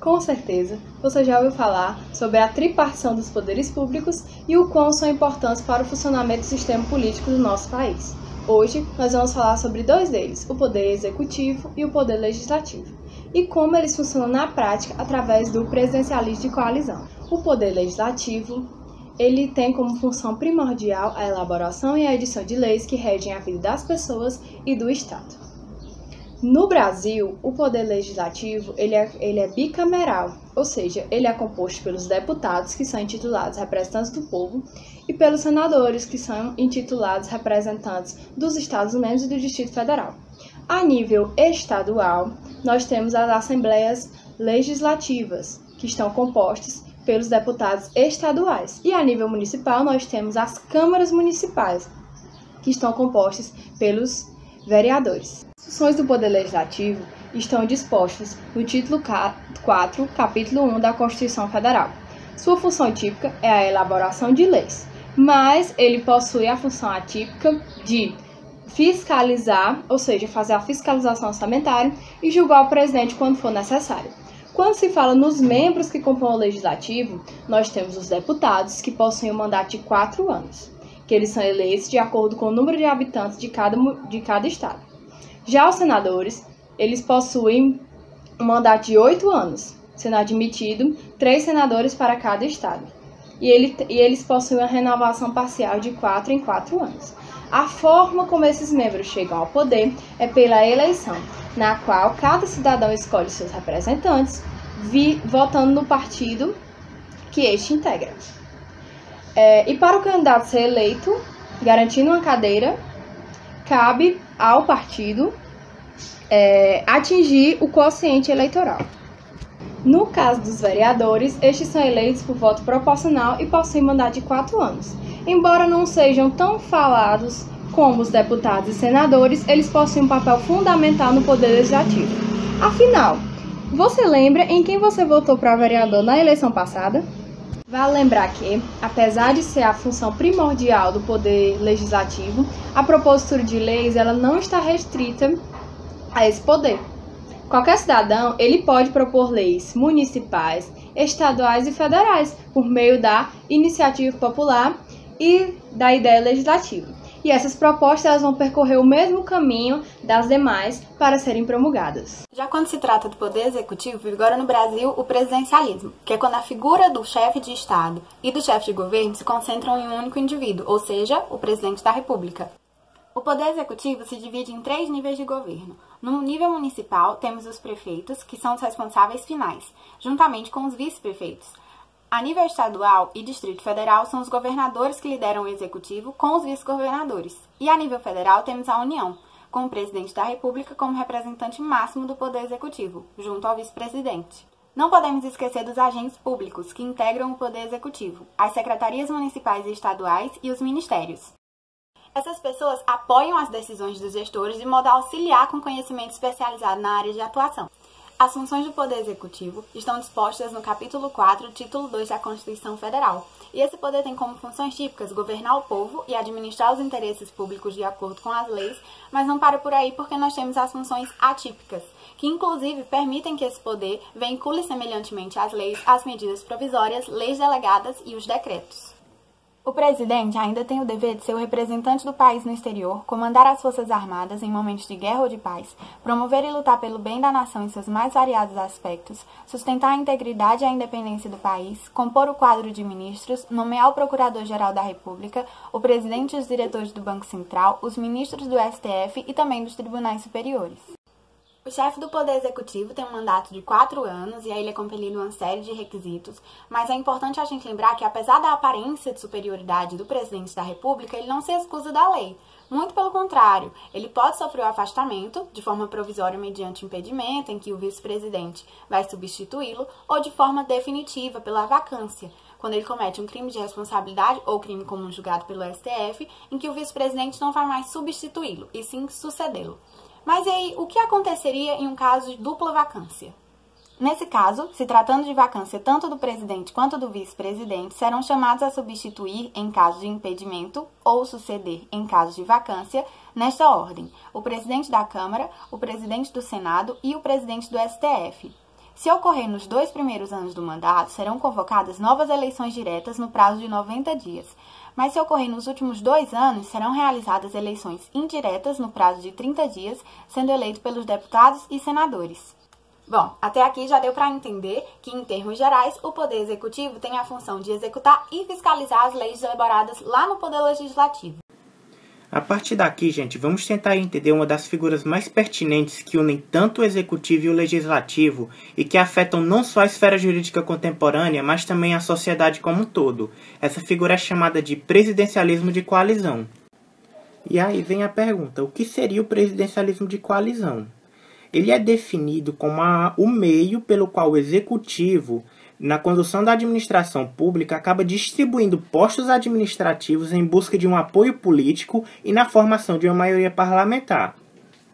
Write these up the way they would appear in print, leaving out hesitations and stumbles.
Com certeza, você já ouviu falar sobre a tripartição dos poderes públicos e o quão são importantes para o funcionamento do sistema político do nosso país. Hoje, nós vamos falar sobre dois deles, o poder executivo e o poder legislativo, e como eles funcionam na prática através do presidencialismo de coalizão. O poder legislativo, ele tem como função primordial a elaboração e a edição de leis que regem a vida das pessoas e do Estado. No Brasil, o poder legislativo ele é bicameral, ou seja, ele é composto pelos deputados, que são intitulados representantes do povo, e pelos senadores, que são intitulados representantes dos Estados-membros e do Distrito Federal. A nível estadual, nós temos as assembleias legislativas, que estão compostas pelos deputados estaduais. E a nível municipal, nós temos as câmaras municipais, que estão compostas pelos vereadores. As funções do Poder Legislativo estão dispostas no título 4, capítulo 1 da Constituição Federal. Sua função típica é a elaboração de leis, mas ele possui a função atípica de fiscalizar, ou seja, fazer a fiscalização orçamentária e julgar o presidente quando for necessário. Quando se fala nos membros que compõem o Legislativo, nós temos os deputados, que possuem um mandato de 4 anos, que eles são eleitos de acordo com o número de habitantes de cada estado. Já os senadores, eles possuem um mandato de 8 anos, sendo admitido 3 senadores para cada estado. E eles possuem uma renovação parcial de 4 em 4 anos. A forma como esses membros chegam ao poder é pela eleição, na qual cada cidadão escolhe seus representantes, votando no partido que este integra. E para o candidato ser eleito, garantindo uma cadeira, cabe ao partido atingir o quociente eleitoral. No caso dos vereadores, estes são eleitos por voto proporcional e possuem mandato de 4 anos. Embora não sejam tão falados como os deputados e senadores, eles possuem um papel fundamental no poder legislativo. Afinal, você lembra em quem você votou para vereador na eleição passada? Vale lembrar que, apesar de ser a função primordial do poder legislativo, a propositura de leis ela não está restrita a esse poder. Qualquer cidadão ele pode propor leis municipais, estaduais e federais por meio da iniciativa popular e da ideia legislativa. E essas propostas elas vão percorrer o mesmo caminho das demais para serem promulgadas. Já quando se trata do poder executivo, vigora no Brasil o presidencialismo, que é quando a figura do chefe de Estado e do chefe de governo se concentram em um único indivíduo, ou seja, o presidente da República. O poder executivo se divide em 3 níveis de governo. No nível municipal, temos os prefeitos, que são os responsáveis finais, juntamente com os vice-prefeitos. A nível estadual e Distrito Federal, são os governadores que lideram o executivo com os vice-governadores. E a nível federal, temos a União, com o presidente da República como representante máximo do poder executivo, junto ao vice-presidente. Não podemos esquecer dos agentes públicos, que integram o poder executivo, as secretarias municipais e estaduais e os ministérios. Essas pessoas apoiam as decisões dos gestores de modo a auxiliar com conhecimento especializado na área de atuação. As funções do Poder Executivo estão dispostas no capítulo 4, título 2 da Constituição Federal. E esse poder tem como funções típicas governar o povo e administrar os interesses públicos de acordo com as leis, mas não para por aí porque nós temos as funções atípicas, que inclusive permitem que esse poder vincule semelhantemente às leis, as medidas provisórias, leis delegadas e os decretos. O presidente ainda tem o dever de ser o representante do país no exterior, comandar as forças armadas em momentos de guerra ou de paz, promover e lutar pelo bem da nação em seus mais variados aspectos, sustentar a integridade e a independência do país, compor o quadro de ministros, nomear o Procurador-Geral da República, o presidente e os diretores do Banco Central, os ministros do STF e também dos tribunais superiores. O chefe do Poder Executivo tem um mandato de 4 anos e aí ele é compelido a uma série de requisitos, mas é importante a gente lembrar que, apesar da aparência de superioridade do presidente da República, ele não se excusa da lei. Muito pelo contrário, ele pode sofrer o afastamento, de forma provisória mediante impedimento, em que o vice-presidente vai substituí-lo, ou de forma definitiva, pela vacância, quando ele comete um crime de responsabilidade ou crime comum julgado pelo STF, em que o vice-presidente não vai mais substituí-lo, e sim sucedê-lo. Mas e aí, o que aconteceria em um caso de dupla vacância? Nesse caso, se tratando de vacância tanto do presidente quanto do vice-presidente, serão chamados a substituir em caso de impedimento ou suceder em caso de vacância, nesta ordem: o presidente da Câmara, o presidente do Senado e o presidente do STF. Se ocorrer nos 2 primeiros anos do mandato, serão convocadas novas eleições diretas no prazo de 90 dias. Mas se ocorrer nos últimos 2 anos, serão realizadas eleições indiretas no prazo de 30 dias, sendo eleito pelos deputados e senadores. Bom, até aqui já deu para entender que, em termos gerais, o Poder Executivo tem a função de executar e fiscalizar as leis elaboradas lá no Poder Legislativo. A partir daqui, gente, vamos tentar entender uma das figuras mais pertinentes que unem tanto o Executivo e o Legislativo e que afetam não só a esfera jurídica contemporânea, mas também a sociedade como um todo. Essa figura é chamada de presidencialismo de coalizão. E aí vem a pergunta, o que seria o presidencialismo de coalizão? Ele é definido como o meio pelo qual o Executivo, na condução da administração pública, acaba distribuindo postos administrativos em busca de um apoio político e na formação de uma maioria parlamentar.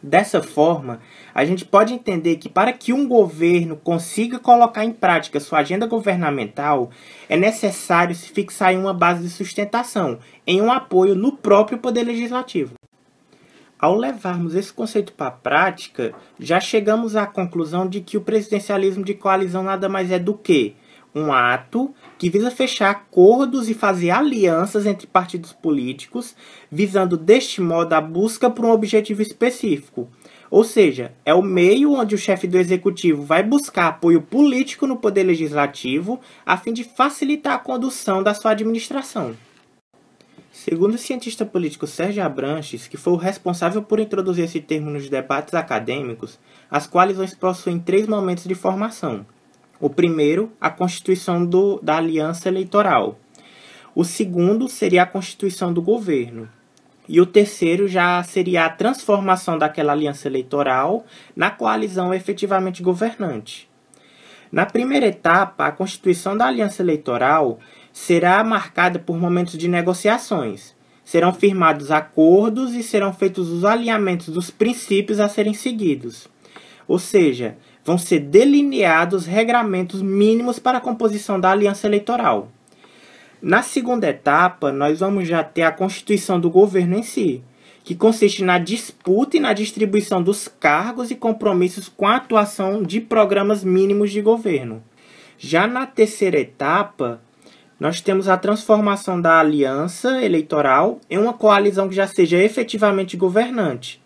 Dessa forma, a gente pode entender que para que um governo consiga colocar em prática sua agenda governamental, é necessário se fixar em uma base de sustentação, em um apoio no próprio Poder Legislativo. Ao levarmos esse conceito para a prática, já chegamos à conclusão de que o presidencialismo de coalizão nada mais é do que um ato que visa fechar acordos e fazer alianças entre partidos políticos, visando deste modo a busca por um objetivo específico. Ou seja, é o meio onde o chefe do executivo vai buscar apoio político no poder legislativo a fim de facilitar a condução da sua administração. Segundo o cientista político Sérgio Abranches, que foi o responsável por introduzir esse termo nos debates acadêmicos, as coalizões possuem 3 momentos de formação. O primeiro, a constituição da aliança eleitoral. O segundo seria a constituição do governo. E o terceiro já seria a transformação daquela aliança eleitoral na coalizão efetivamente governante. Na primeira etapa, a constituição da aliança eleitoral será marcada por momentos de negociações. Serão firmados acordos e serão feitos os alinhamentos dos princípios a serem seguidos. Ou seja, vão ser delineados regramentos mínimos para a composição da aliança eleitoral. Na segunda etapa, nós vamos já ter a constituição do governo em si, que consiste na disputa e na distribuição dos cargos e compromissos com a atuação de programas mínimos de governo. Já na terceira etapa, nós temos a transformação da aliança eleitoral em uma coalizão que já seja efetivamente governante.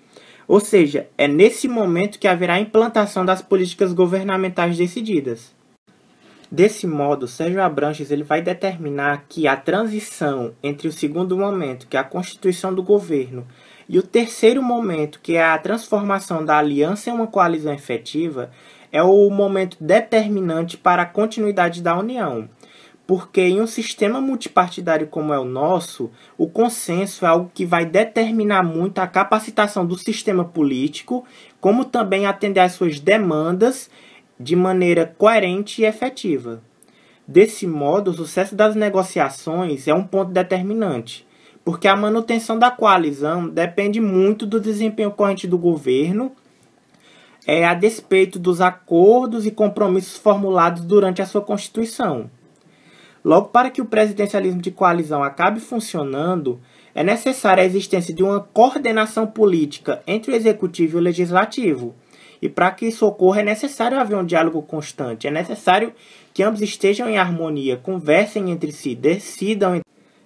Ou seja, é nesse momento que haverá a implantação das políticas governamentais decididas. Desse modo, Sérgio Abranches ele vai determinar que a transição entre o segundo momento, que é a constituição do governo, e o terceiro momento, que é a transformação da aliança em uma coalizão efetiva, é o momento determinante para a continuidade da União. Porque em um sistema multipartidário como é o nosso, o consenso é algo que vai determinar muito a capacitação do sistema político, como também atender às suas demandas de maneira coerente e efetiva. Desse modo, o sucesso das negociações é um ponto determinante, porque a manutenção da coalizão depende muito do desempenho corrente do governo, a despeito dos acordos e compromissos formulados durante a sua constituição. Logo, para que o presidencialismo de coalizão acabe funcionando, é necessária a existência de uma coordenação política entre o executivo e o legislativo. E para que isso ocorra, é necessário haver um diálogo constante. É necessário que ambos estejam em harmonia, conversem entre si, decidam.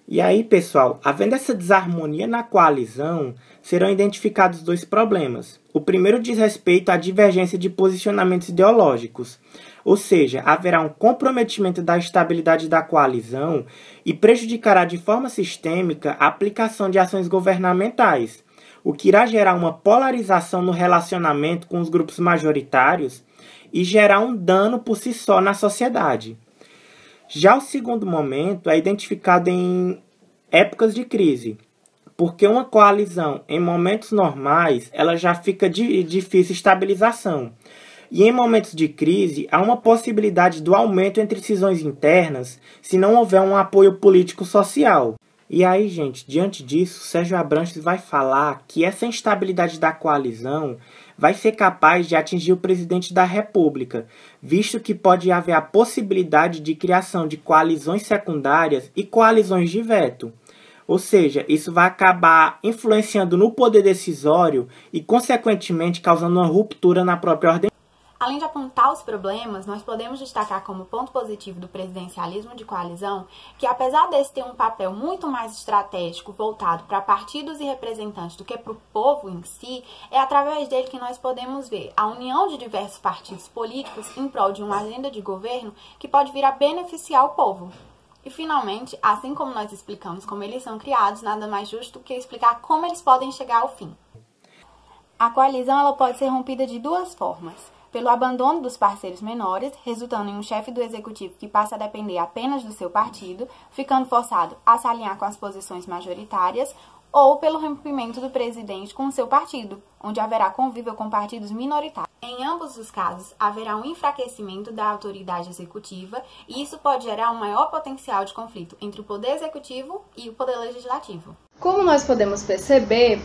E aí, pessoal, havendo essa desarmonia na coalizão, serão identificados 2 problemas. O primeiro diz respeito à divergência de posicionamentos ideológicos. Ou seja, haverá um comprometimento da estabilidade da coalizão e prejudicará de forma sistêmica a aplicação de ações governamentais, o que irá gerar uma polarização no relacionamento com os grupos majoritários e gerar um dano por si só na sociedade. Já o segundo momento é identificado em épocas de crise, porque uma coalizão em momentos normais ela já fica de difícil estabilização. E em momentos de crise, há uma possibilidade do aumento entre cisões internas se não houver um apoio político-social. E aí, gente, diante disso, Sérgio Abranches vai falar que essa instabilidade da coalizão vai ser capaz de atingir o presidente da República, visto que pode haver a possibilidade de criação de coalizões secundárias e coalizões de veto. Ou seja, isso vai acabar influenciando no poder decisório e, consequentemente, causando uma ruptura na própria ordem. Além de apontar os problemas, nós podemos destacar como ponto positivo do presidencialismo de coalizão que, apesar desse ter um papel muito mais estratégico voltado para partidos e representantes do que para o povo em si, é através dele que nós podemos ver a união de diversos partidos políticos em prol de uma agenda de governo que pode vir a beneficiar o povo. E, finalmente, assim como nós explicamos como eles são criados, nada mais justo do que explicar como eles podem chegar ao fim. A coalizão ela pode ser rompida de duas formas. Pelo abandono dos parceiros menores, resultando em um chefe do executivo que passa a depender apenas do seu partido, ficando forçado a se alinhar com as posições majoritárias, ou pelo rompimento do presidente com o seu partido, onde haverá convívio com partidos minoritários. Em ambos os casos, haverá um enfraquecimento da autoridade executiva e isso pode gerar um maior potencial de conflito entre o poder executivo e o poder legislativo. Como nós podemos perceber,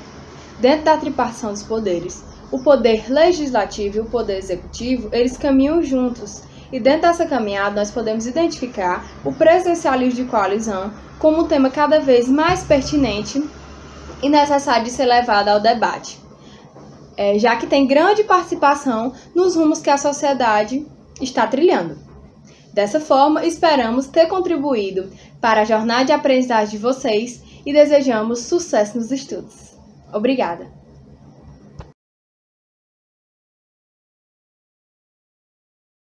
dentro da tripartição dos poderes, o poder legislativo e o poder executivo, eles caminham juntos. E dentro dessa caminhada, nós podemos identificar o presidencialismo de coalizão como um tema cada vez mais pertinente e necessário de ser levado ao debate, já que tem grande participação nos rumos que a sociedade está trilhando. Dessa forma, esperamos ter contribuído para a jornada de aprendizagem de vocês e desejamos sucesso nos estudos. Obrigada!